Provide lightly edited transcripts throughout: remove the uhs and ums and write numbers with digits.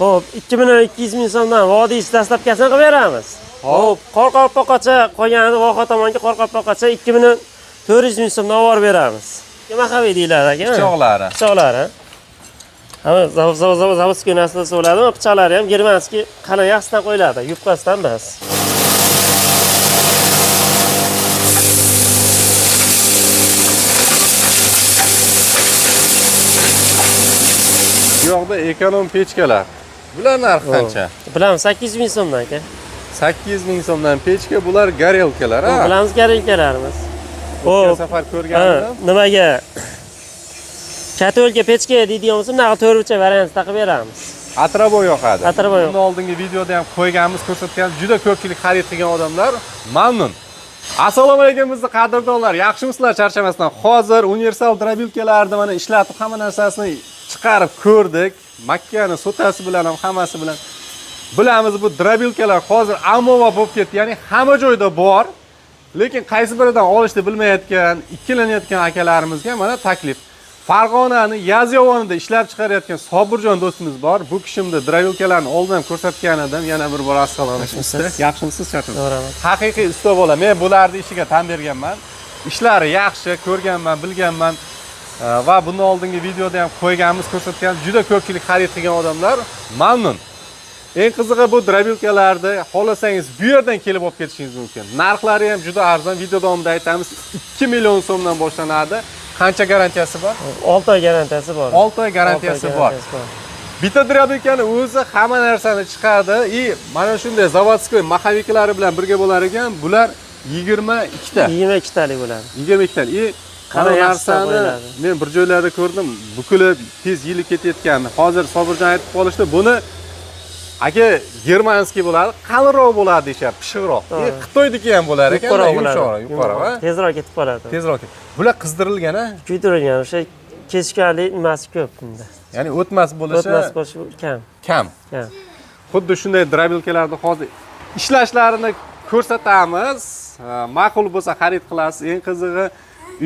Xo'p, 2.200 ming so'mdan vodiy dastlabkasini qilib beramiz. Xo'p, Qorqalpoqgacha qo'yganida Voha tomonga Qorqalpoqgacha 2.400 ming so'mdan olib beramiz. Nima xabar deyiladi aka? Pichoqlari. Pichoqlari. Hamma zavodskiy narsasi bo'ladi, pichoqlari ham germanskiy qalin yaxshidan qo'yiladi, yupqasidan emas. Bu yoqda ekonom pechkalar. Bular narxi qancha? Bilamiz 800 ming so'mdan aka. 800 ming so'mdan pechka, bular garelkalar, ha? Bilamiz garelkalarimiz. O'tgan safar ko'rgandim. Nimaga? Katolga pechka deydigan bo'lsa, bunaqa 4 variant taqib beramiz. Atrobo yoqadi. Atrobo yoqadi. Bundan oldingi videoda ham qo'yganmiz, ko'rsatganmiz. Juda ko'pchilik xarid qilgan odamlar mamnun. Assalomu alaykum bizni qadrdonlar. Yaxshimisizlar, charchamasdan. Hozir universal drobilkalarni mana ishlatib, hamma narsasini chiqarib ko'rdik. Makkani sotasi bilan ham hammasi bilan. Bilamiz, bu drobilkalar hozir ommabop bo'lib ketdi. Ya'ni hamma joyda bor. Lekin qaysi biridan olishni bilmayotgan, ikkilanayotgan akalarimizga mana taklif. Farg'onani Yazyovonida ishlab chiqarayotgan Sobirjon do'stimiz bor. Bu kishimni drobilkalarni oldin ko'rsatgan edim. Yana bir bor assalomu alaykum. Yaxshimisiz, charcham? Haqiqiy usta bo'la. Men bularni ishiga tan berganman. Ishlari yaxshi, ko'rganman, bilganman. Va bundan oldingi videoda ham qo'yganmiz, ko'rsatgan juda ko'pchilik xarid qilgan odamlar mamnun. Eng qizig'i bu drobilkalarni xohlasangiz bu yerdan kelib olib ketishingiz mumkin. Narxlari ham juda arzon. Video davomida aytamiz, 2 million so'mdan boshlanadi. Qancha garantiyasi bor? 6 oy garantiyasi bor. 6 oy garantiyasi bor. Bitta drobilkani o'zi hamma narsani chiqadi. Mana shunday zavodskiy maxaviklari bilan birga bo'lar ekan, bular 22 ta. 22 talik bo'ladi. 22 talik. Qara narsani men bir joylarda ko'rdim, bukilib tez yilib ketayotgan. Hozir Sobirjon aytib qolishdi, buni aka germanskiy bo'ladi, qalinroq bo'ladi deyshar, pishiqroq. Xitoydiki ham bo'lar ekan, yuqori, ha? Tezroq ketib qoladi. Tezroq. Bular qizdirilgan, ha? Kuydirilgan, o'sha kechkali nimasi ko'p bunda. Ya'ni o'tmas bo'lishi kam. Kam. Xuddi shunday drobilkalarni hozir ishlashlarini ko'rsatamiz. Ma'qul bo'lsa xarid qilasiz. Eng qizig'i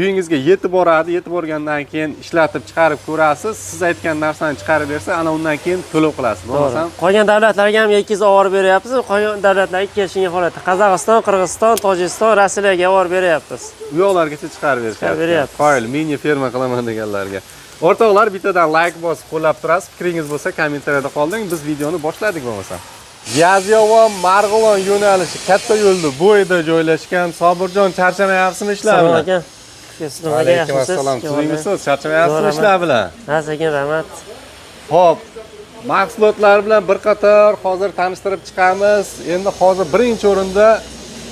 uyingizga yetib boradi, yetib borgandan keyin ishlatib chiqarib ko'rasiz. Siz aytgan narsani chiqarib bersa, ana undan keyin to'lov qilasiz. Bo'lmasam, qolgan davlatlarga ham yakkiz olib beryapmiz. Qolgan davlatlarga kelishgan holatda Qozog'iston, Qirg'iziston, Tojikiston, Rossiyaga olib beryapmiz. U yoqlargacha chiqarib beryapmiz. Qoyil, mini ferma qilaman deganlarga. O'rtoqlar, bittadan like bosib qo'llab turasiz. Fikringiz bo'lsa kommentariyada qolding. Biz videoni boshladik bo'lmasa. Yazyovon Marg'ilon yo'nalishi katta yo'lda bo'yida joylashgan. Sobirjon, charchamayapsizmi ishlar bilan? Alaykum assalom. Sizmisiz? Charchamayapsizmi ishlar bilan? Ha, sekin rahmat. Xo'p, mahsulotlar bilan bir qator hozir tanishtirib chiqamiz. Endi hozir birinchi o'rinda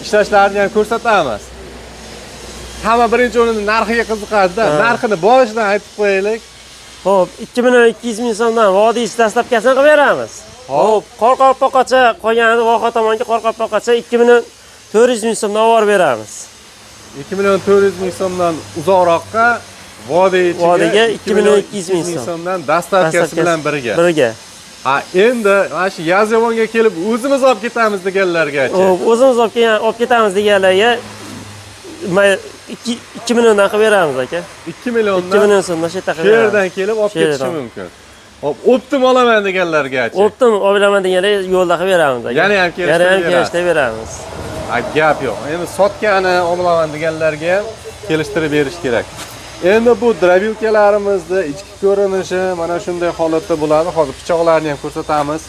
ishlashlarini ham ko'rsatamiz. Hamma birinchi o'rinda narxiga qiziqadi-da. Narxini boshidan aytib qo'yaylik. Xo'p, 2.200 ming so'mdan vodiy dastlabkasini qilib beramiz. Xo'p, Qorqalpoqgacha qo'yganida Voha tomonga Qorqalpoqgacha 2.400 ming so'mdan olib beramiz. 2.400 ming so'mdan uzoqroqqa vodiyga 2.200 ming so'mdan dastlabkasi bilan birga. Ha, endi mana shu Yazyovonga kelib o'zimiz olib ketamiz deganlargacha. O'zimiz olib ketamiz deganlarga 2 milliondan qilib beramiz aka. 2 milliondan 2 million so'mdan shu yerda qilib beramiz. Yerdan kelib olib ketishi mumkin. Hop, optim olaman deganlargacha. Optim olaman deganlar yo'lda qilib beramiz aka. Yana ham kelishtirib beramiz. Gap yo'q. Endi sotgani olaman deganlarga ham kelishtirib berish kerak. Endi bu drobilkalarimizni ichki ko'rinishi mana shunday holatda bo'ladi. Hozir pichoqlarni ham ko'rsatamiz.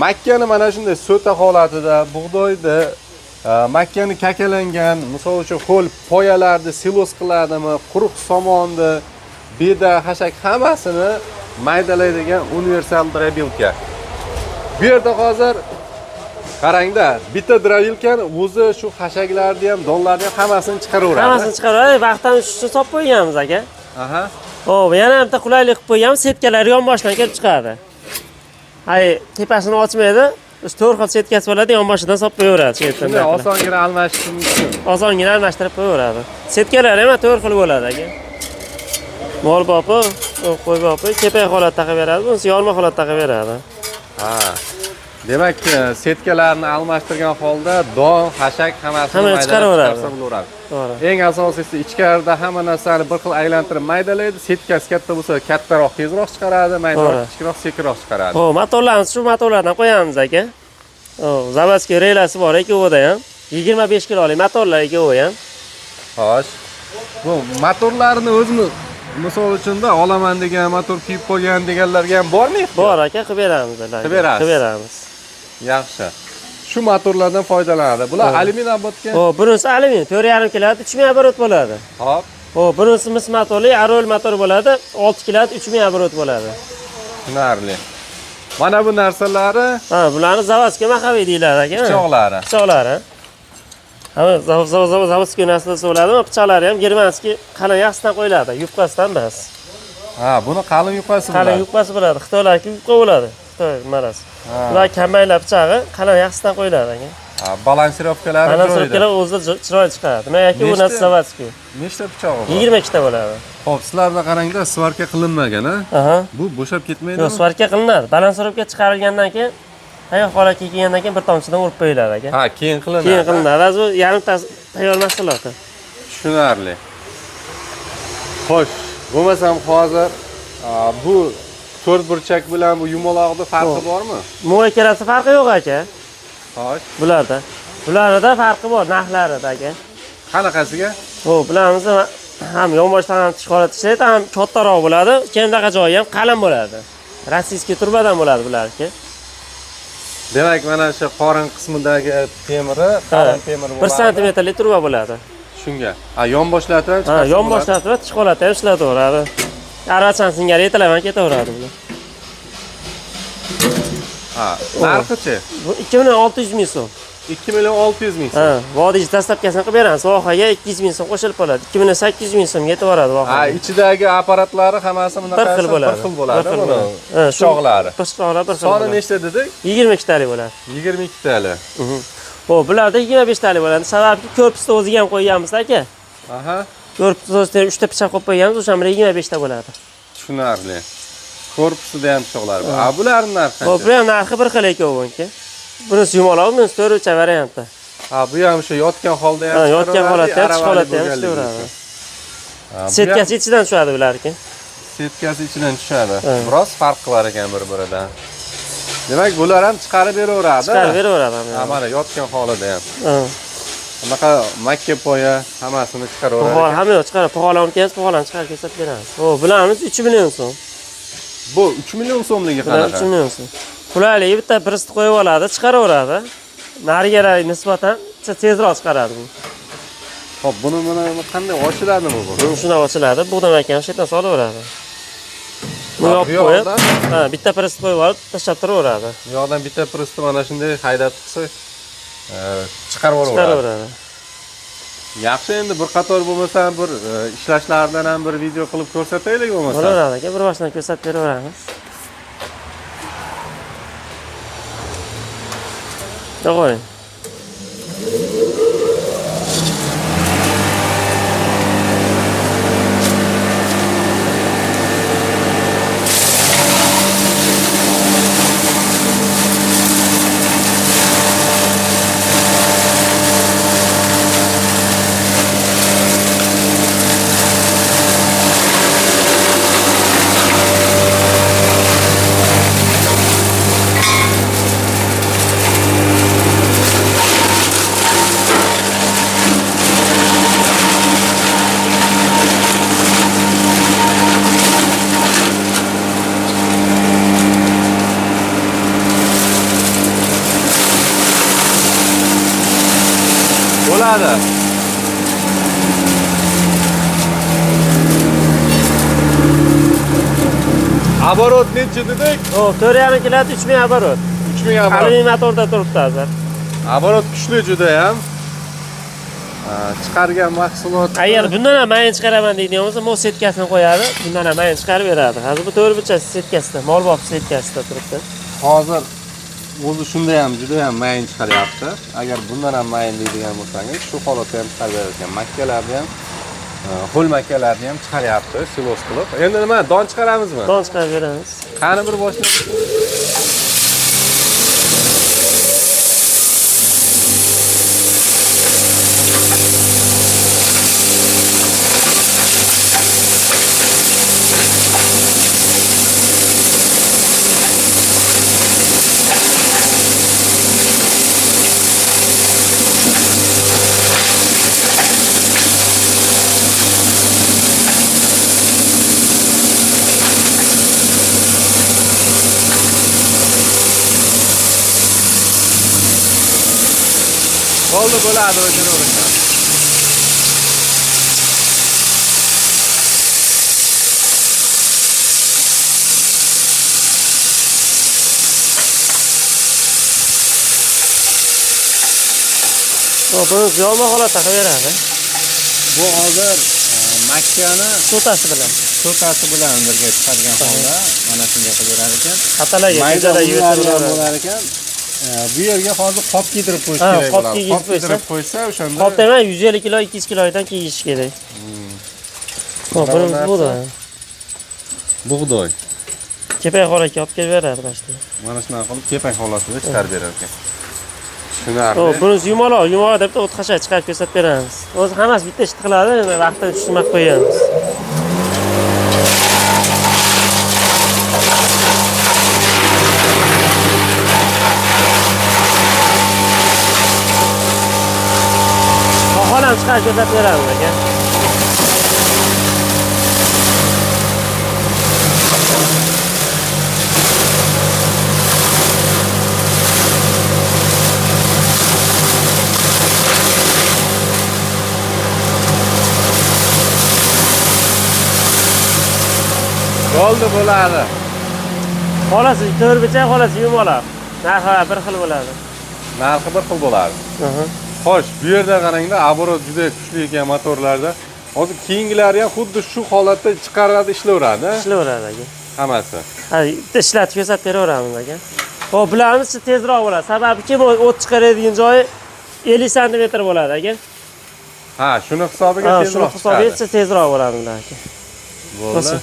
Makkani mana shunday so'ta holatida, bug'doyda, makkani kakalangan, misol uchun ho'l poyalarni silos qiladimi, quruq somonni, beda, hashak hammasini maydalaydigan universal drobilka. Bu yerda hozir qarangda, bitta drobilkani o'zi shu hashaklarni ham, donlarni ham hammasini chiqaraveradi. Hammasini chiqaraveradi. Vaqtdan uchun solib qo'yganmiz aka. Aha. Xo'p, yana bitta qulaylik qilib qo'yganmiz, setkalar yonboshdan kelib chiqadi. Hay, tepasini ochmaydi. O'sha 4 xil setkasi bo'ladi, yonboshidan solib qo'yaveradi shu yerdan. Osongina almashish mumkin. Osongina almashtirib qo'yaveradi. Setkalar ham 4 xil bo'ladi aka. Mol bopi, qo'y bopi, kepak holatda qilib beradi, bunisi yorma holatda qilib beradi. Ha. Demak, setkalarni almashtirgan holda don, xashak hammasini Hamma chiqaraveradi. bo'laveradi. To'g'ri. Eng asosiysi ichkarida hamma narsani bir xil aylantirib maydalaydi. Setkasi katta bo'lsa, kattaroq, tezroq chiqaradi, maydaroq, To'g'ri. kichikroq, sekinroq chiqaradi. Xo'p, motorlarimiz shu motorlardan qo'yamiz aka. Zavodskiy relasi bor ikkovida ham. 25 kilolik motorlar ikkovi ham. Xo'sh. Bu motorlarni o'zimiz misol uchunda olaman degan motor kuyib qolgan deganlarga ham bormi? Bor aka, qilib beramiz. Qilib berasiz. Qilib beramiz. Yaxshi. Shu motorlardan foydalanadi. Bular alyumin obodga. Xo'p, bunisi alyumin 4,5 kilowatt 3000 оборот bo'ladi. Hop. Xo'p, bunisi mis motorli Arol motor bo'ladi, 6 kilowatt 3000 оборот bo'ladi. Tushunarli. Mana bu narsalari Bularni заводской maxaviy deyiladi aka. pichoqlari. Pichoqlari. Заводской narsasi bo'ladi, pichoqlari ham germanskiy qalin yaxshidan qo'yiladi, yupqasidan emas. Buni qalin yupqasi bo'ladi. Qalin yupqasi bo'ladi, Xitoylarga yupqa bo'ladi. Xitoy marasi. Ular kambaylar pichog'i qalin yaxshidan qo'yiladi aka. Balansirovkalari joyida. Balansirovkalar o'zida chiroyli chiqadi. Nimaiki bu narsa заводской. Nechta pichog'i bor? 22 ta bo'ladi. Xo'p, sizlarda qarangda, svarka qilinmagan, Aha. Bu bo'shab ketmaydi. Yo'q, svarka qilinadi. Balansirovka chiqarilgandan keyin, tayyor holatga kelgandan keyin bir tomchidan urib qo'yiladi aka. Keyin qilinadi. Keyin qilinadi. Va bu yarimtasi tayyor mahsuloti. Tushunarli. Xo'sh, bo'lmasam hozir bu to'rt burchak bilan bu yumaloqda farqi bormi? Mo'ykarasi farqi yo'q aka. Xo'sh. Bularda farqi bor, narxlarida aka. Qanaqasiga? Xo'p, bilamiz, ham yonboshdan ham tish holatda ishlaydi, ham kattaroq bo'ladi. Keyindaqa joyi ham qalin bo'ladi. Rossiyskiy turbadan bo'ladi bularki. Demak, mana shu qorin qismidagi temiri, qalin temir bo'ladi. 1 sm turba bo'ladi. Shunga. Yonboshlatib ham chiqarsa. Yonboshlatib tish holatda ham ishlataveradi. Arachan singari yetalaman ketaveradi bular. Narxi-chi? Bu 2,600 ming so'm. 2,600 ming so'm. Vodiy dastavkasini qilib beramiz. Vohaga 200 ming so'm qo'shilib qoladi. 2,800 ming so'm yetib boradi vohaga. Ichidagi apparatlari hammasi bunaqa bir xil bo'ladi. Pichoqlari. Pichoqlar bir xil. Soni nechta dedik? 22 talik bo'ladi. 22 talik. Xo'p, bularda 25 talik bo'ladi. Sababki korpusda o'ziga ham qo'yganmiz aka. Korpusda o'ziga 3 ta pichoq qo'yib qo'yganmiz, o'sha bilan 25 ta bo'ladi. Tushunarli. Korpusida ham pichoqlar bor. Bularning narxi qancha? Xo'p, bu ham narxi bir xil ekan. Bunisi yumaloq, bunisi to'rtcha variantda. Bu ham o'sha yotgan holda ham. Yotgan holatda ham, chiq holatda ham ishlaveradi. Setkasi ichidan tushadi bularki. Setkasi ichidan tushadi. Biroz farq qilar ekan bir-biridan. Demak, bular ham chiqarib beraveradi. Chiqarib beraveradi. Mana yotgan holida ham. Bunaqa makka poya hammasini chiqaraveradi. Po'xol hamma chiqarib, po'xol olib kelamiz, po'xolni chiqarib ko'rsatib beramiz. Xo'p, bularimiz 3 million so'm. Bu 3 million so'mligi qanaqa? 3 million so'm. Qulaylik bitta prist qo'yib oladi, chiqaraveradi. Narigalar nisbatan tezroq chiqaradi bu. Xo'p, buni qanday ochiladimi bu? Shunday ochiladi, bug'dam ekan shetdan solaveradi. Bu yopib qo'yib, bitta prist qo'yib olib, tashlab turaveradi. Bu yoqdan bitta pristni mana shunday haydatib qilsa, chiqarib yuboraveradi. Yaxshi, endi bir qator bo'lmasa bir ishlashlaridan ham bir video qilib ko'rsataylik bo'lmasa. Bo'laveradi aka, bir boshdan ko'rsatib beraveramiz. To'g'ri. Bo'ladi. Оборот necha dedik? 4,5 kilowatt 3000 оборот. 3000 оборот. Alyumin motorda turibdi hozir. Оборот kuchli juda ham. Chiqargan mahsulot. Agar bundan ham mayin chiqaraman deydigan bo'lsa, mol setkasini qo'yadi, bundan ham mayin chiqarib beradi. Hozir bu 4 burchak setkasida, molbob setkasida turibdi. Hozir o'zi shunda ham juda ham mayin chiqaryapti. Agar bundan ham mayin deydigan bo'lsangiz, shu holatda ham chiqarib beradigan. Makkalarni ham, ho'l makkalarni ham chiqaryapti, silos qilib. Endi nima, don chiqaramizmi? Don chiqarib beramiz. Qani bir boshlaymiz. Bo'ldi, bo'ladi o'zini o'rnidan. Buni yolma holatda qilib beradi. Bu hozir makkani Sotasi bilan. sotasi bilan birga chiqadigan holda mana shunday qilib berar ekan. Xatalarga Mayda ko'chalarga unlar bilan yetib bo'lar ekan. Bu yerga hozir qop kiydirib qo'yish Ha, kerak qop bo'ladi. kiydirib Qop kiydirib qo'ysa o'shanda Qop demay 150 kilo, 200 kilodan kiyish kerak. Hop, bunimiz bu-da. bug'doy. Kepak holatga olib kelib beradi boshda. Mana shunaqa qilib kepak holatida chiqarib berar ekan. Tushunarli. Hop, bunisi yumaloq deb o't qasha chiqarib ko'rsatib beramiz. O'zi hammasi bitta ish qiladi, endi vaqtini tushunib qo'yamiz. Xohlam chiqarib ko'rsatib beramiz aka. Bo'ldi, bo'ladi. Xolasi to'rtbicha, xolasi yumaloq. Narxi bir xil bo'ladi. Narxi bir xil bo'ladi. Xo'sh, bu yerda qarangda, оборот juda kuchli ekan motorlarda. Hozir keyingilari ham xuddi shu holatda chiqaradi, ishlayveradi. Ishlayveradi aka. Hammasi. Ha, bitta ishlatib ko'rsatib beraveramiz aka. Hop, bilamiz, tezroq bo'ladi. Sababiki o't chiqaradigan joyi 50 sm bo'ladi aka. Ha, shuni hisobiga Ha, shuni tezroq hisob etsa tezroq bo'ladi aka. Bo'ldi.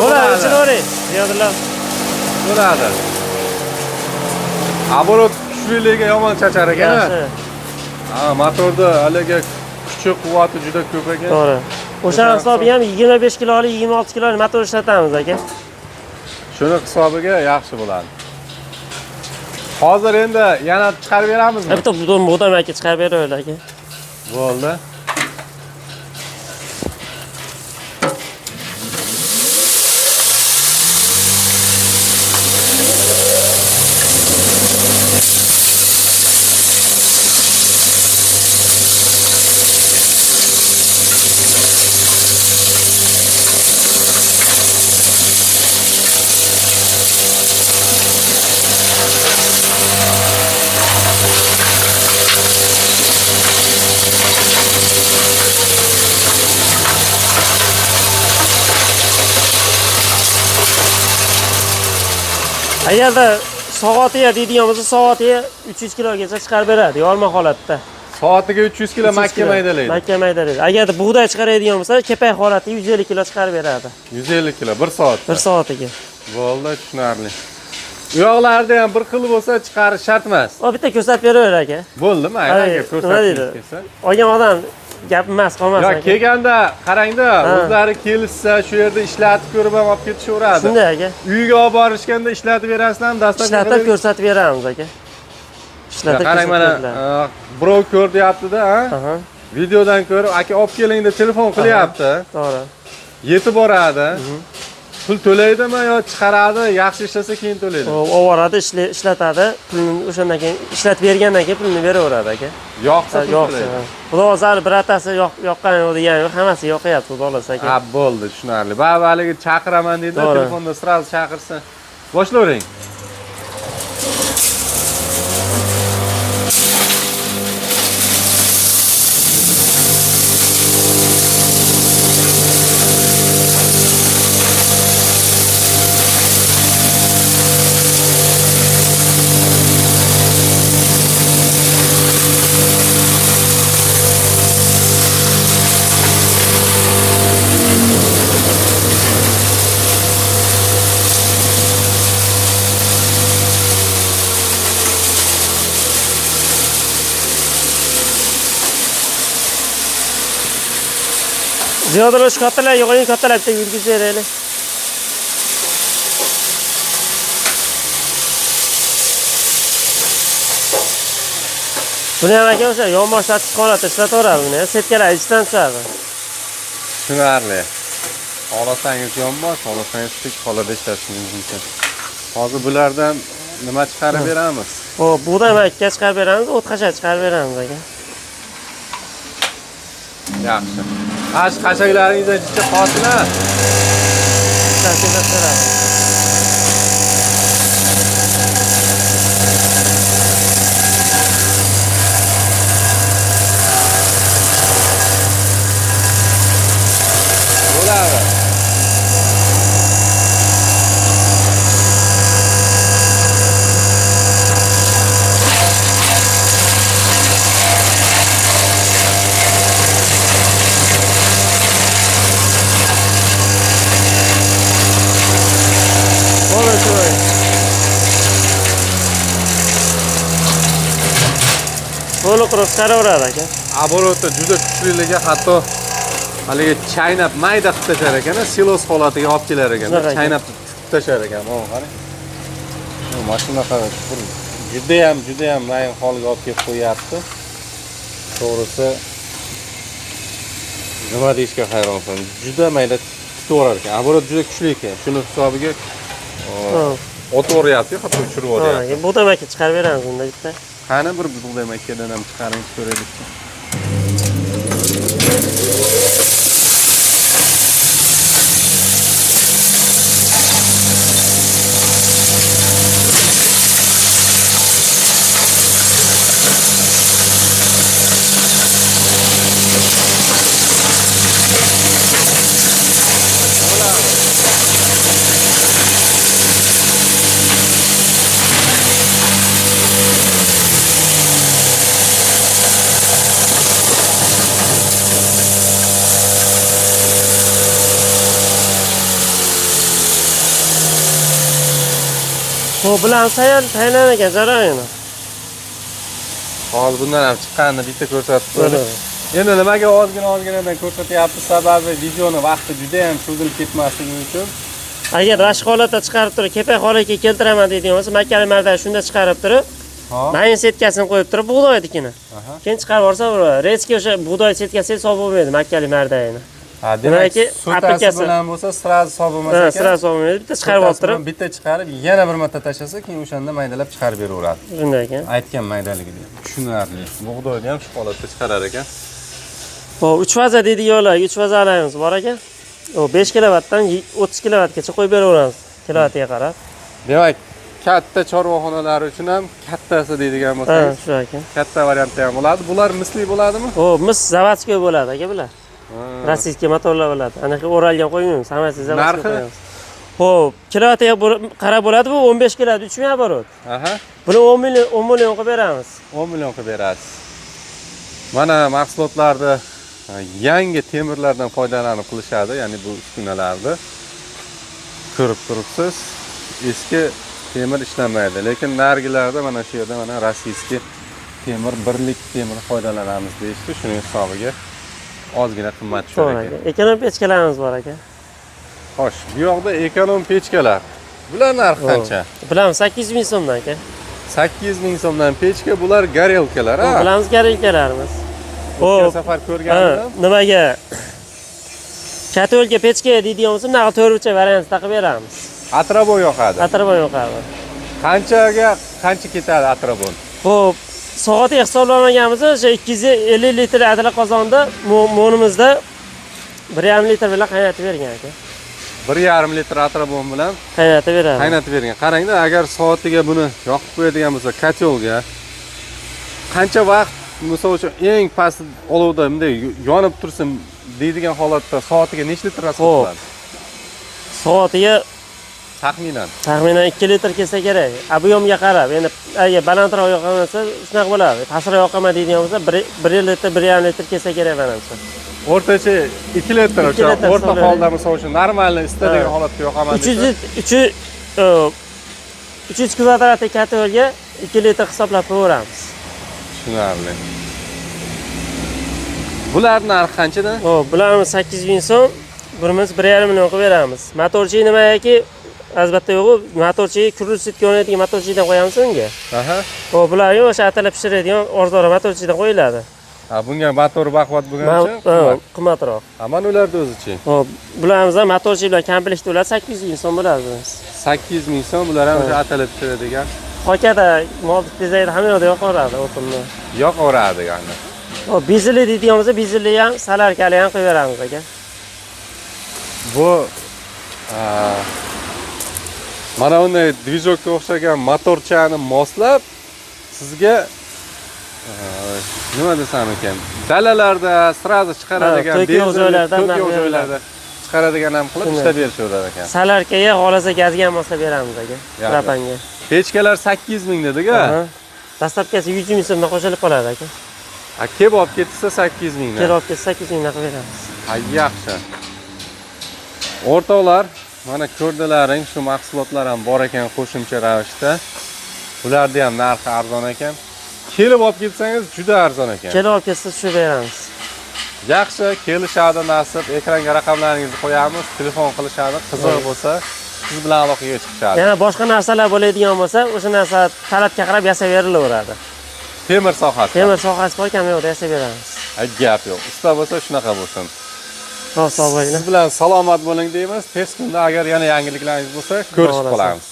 Bo'ladi, chiqavering. Ziyodullo. Bo'ladi. Оборот kuchliligi yomon chachar ekan. Yaxshi. Ha, motorda haligi kuchi, quvvati juda ko'p ekan. To'g'ri. O'sha hisobi ham 25 kilolik, 26 kilolik motor ishlatamiz aka. Shuni hisobiga yaxshi bo'ladi. Hozir endi yana chiqarib beramizmi? Bitta budam aka chiqarib beraveradi aka. Bo'ldi. Agarda soatiga deydigan bo'lsa, soatiga 300 kilogacha chiqarib beradi, yorma holatda. Soatiga 300 kilo makka maydalaydi. Makka maydalaydi. Agarda bug'doy chiqaradigan bo'lsa, kepak holatda 150 kilo chiqarib beradi. 150 kilo 1 soat. 1 soatiga. Bo'ldi, tushunarli. U yoqlarda ham bir xil bo'lsa chiqarish shart emas. O bitta ko'rsatib beraver aka. Bo'ldimi? Aka ko'rsatib kelsa. Olgan odam gap emas, qolmasin. Yo, kelganda qarangda, o'zlari kelishsa, shu yerda ishlatib ko'rib ham olib ketishaveradi. Shunday aka. Uyga olib borishganda ishlatib berasizlarmi? Dastlab ishlatib ko'rsatib beramiz aka. Ishlatib qarang mana birov ko'ryapti-da, ha? Videodan ko'rib, aka olib keling deb telefon qilyapti. To'g'ri. Yetib boradi. Pul to'laydimi yo chiqaradi, yaxshi ishlasa keyin to'laydi. Ovoradi, ishlatadi, pulni o'shandan keyin ishlatib bergandan keyin pulni beraveradi aka. Yo'qsa yo'qsa. Xudo o'zi biratasi yoqqan degan hammasi yoqyapti, xudo xolasa aka. Ha, bo'ldi, tushunarli. Haligi chaqiraman deydi, telefonda sразу chaqirsa. Boshlavering. Ziyodalar shu kattalarga qo'ying, kattalar bitta yurgizib beraylik. Buni ham aka o'sha yonboshlatib holatda ishlataveradi buni, setkalar ichdan tushadi. Tushunarli. Xohlasangiz yonbosh, xohlasangiz tik holada ishlatishingiz mumkin. Hozir bulardan nima chiqarib beramiz? Xo'p, bug'doy makka chiqarib beramiz, o't qasha chiqarib beramiz aka. Yaxshi. Qashaklaringiz ichiga qotilar. Bo'ladi. To'liq qurib chiqaraveradi aka. Обороты juda kuchliligi, hatto haligi chaynab mayda qilib tashar ekan, silos holatiga olib kelar ekan. Chaynab tutib tashar ekan. Mana qarang. Bu mashina qarang, juda ham mayin holga olib kelib qo'yapti. To'g'risi nima deyishga hayronman. Juda mayda tutaverar ekan. Оборот juda kuchli ekan. Shuni hisobiga o'toryapti, hatto tushirib yuboryapti. Bug'doy makka chiqarib beramiz bunda bitta. Qani bir bug'doy makkadan ham chiqaring ko'raylik. Xo'p, bilan tayinlan ekan jarayoni. Hozir bundan ham chiqqanini bitta ko'rsatib qo'ydik. Endi nimaga ozginadan ko'rsatyapmiz? Sababi videoni vaqti juda ham cho'zilib ketmasligi uchun. Agar rashk holatda chiqarib turib, kepak holatga keltiraman deydigan bo'lsa, makkali marda shunda chiqarib turib, mayin setkasini qo'yib turib, bug'doydikini. Keyin chiqarib olsa, reski o'sha bug'doy setkasi hisob bo'lmaydi makkali mardagini. Ha, demak, aplikasi bilan bo'lsa, sirazi hisob bo'lmas ekan. Sirazi hisob bo'lmaydi. Bitta chiqarib olib turib, bitta chiqarib, yana bir marta tashlasa, keyin o'shanda maydalab chiqarib beraveradi. Shunday ekan. Aytgan maydaligini. Tushunarli. Bug'doyni ham shu holatda chiqarar ekan. Xo'p, 3 faza deydiganlar, 3 fazalarimiz bor ekan. O 5 kilovatdan 30 kilovatgacha qo'yib beraveramiz, kilovatiga qarab. Demak, katta chorvaxonalar uchun ham kattasi deydigan bo'lsangiz, shu ekan. Katta variantda ham bo'ladi. Bular misli bo'ladimi? Mis zavodskiy bo'ladi aka bular. Rossiyskiy motorlar bo'ladi. Anaqa o'ralgan qo'ymaymiz, hammasi zavodskiy qo'yamiz. Xo'p, kilovatiga qarab bo'ladi, bu 15 kilovat 3000 оборот. Aha. Buni 10 million qilib beramiz. 10 million qilib berasiz. Mana mahsulotlarda yangi temirlardan foydalanib qilishadi, ya'ni bu uskunalarni. Ko'rib turibsiz, eski temir ishlamaydi, lekin nargilarda mana shu yerda mana rossiyskiy temir, birlik temir foydalanamiz deyishdi, shuning hisobiga ozgina qimmat tushar ekan. Ekonom pechkalarimiz bor aka. Xo'sh, bu yoqda ekonom pechkalar. Bular narxi qancha? Bilamiz 800 ming so'mdan aka. 800 ming so'mdan pechka, bular garelkalar, ha? Bilamiz garelkalarimiz. O'tgan safar ko'rgandim. Nimaga? Katolga pechka deydigan bo'lsa, mana 4 variant taqib beramiz. Atrabon yoqadi. Atrabon yoqadi. Qancha ketadi atrabon? Xo'p, soatiga hisoblamaganmiz, o'sha 250 litr adla qozonda mo'nimizda 1,5 litr bilan qaynatib bergan aka. 1,5 litr atrabon bilan qaynatib beradi. Qaynatib bergan. Qarangda, agar soatiga buni yoqib qo'yadigan bo'lsa, kotelga qancha vaqt, misol uchun eng past olovda bunday yonib tursin deydigan holatda soatiga necha litr rasxod qiladi? Soatiga taxminan 2 litr kelsa kerak. Ob'yomga qarab, endi agar balandroq yoqamasa, shunaqa bo'ladi. Pastroq yoqaman deydigan bo'lsa, 1 litr, 1,5 litr kelsa kerak menimcha. O'rtacha 2 litr o'sha o'rta holda misol uchun normalniy istadigan holatda yoqaman desa 300 kvadratli katolga 2 litr hisoblab qo'yamiz. Tushunarli. Bularning narxi qanchadan? Hop, bularimiz 800 ming so'm, birimiz 1,5 million qilib beramiz. Motorchi nimaki? Albatta yo'q, motorchi kurulsitga o'rnatadigan motorchidan qo'yamiz unga. Aha. Hop, bular o'sha atalab pishiradigan arzonroq motorchidan qo'yiladi. Ha, bunga motori baquvvat bo'lgancha qimmatroq. Ha, mana ularda o'zichi. Hop, bularimiz ham motorchi bilan komplektda ular 800 ming so'm bo'ladi. 800 ming so'm, bular ham o'sha atalab pishiradigan. Hokada model dizayni hamma yoqda yoqaveradi o'tinni. Yoqaveradi yani. Hop, bezilli deydigan bo'lsa, bezilli ham, salarkali ham qo'yib beramiz aka. Bu mana bunday dvijokka o'xshagan motorchani moslab sizga nima desam ekan, dalalarda sirazi chiqaradigan, to'kiyoq joylarda chiqaradigan ham qilib ishlab berishaverar ekan. Salarkaga, xohlasa gazga ham moslab beramiz aka. Propanga. Pechkalar 800 ming dediga. Dastlabkasi 100 ming so'mdan qo'shilib qoladi aka. Ha, kelib olib ketsa 800 mingdan. Kelib olib ketsa 800 mingdan qilib beramiz. Ha, yaxshi. O'rtoqlar, mana ko'rdilaring, shu mahsulotlar ham bor ekan qo'shimcha ravishda. Ularda ham narxi arzon ekan. Kelib olib ketsangiz juda arzon ekan. Kelib olib ketsa tushirib beramiz. Yaxshi, kelishadi nasib. Ekranga raqamlaringizni qo'yamiz, telefon qilishadi. Qiziq bo'lsa, siz bilan aloqaga chiqishadi. Yana boshqa narsalar bo'ladigan bo'lsa, o'sha narsa talabga qarab yasab berilaveradi. Temir sohasi. Temir sohasi bor, kam yo'qda yasab beramiz. Gap yo'q. Usta bo'lsa shunaqa bo'lsin. Sog' bo'ling. Siz bilan salomat bo'ling deymiz. Tez kunda agar yana yangiliklaringiz bo'lsa, ko'rishib qolamiz.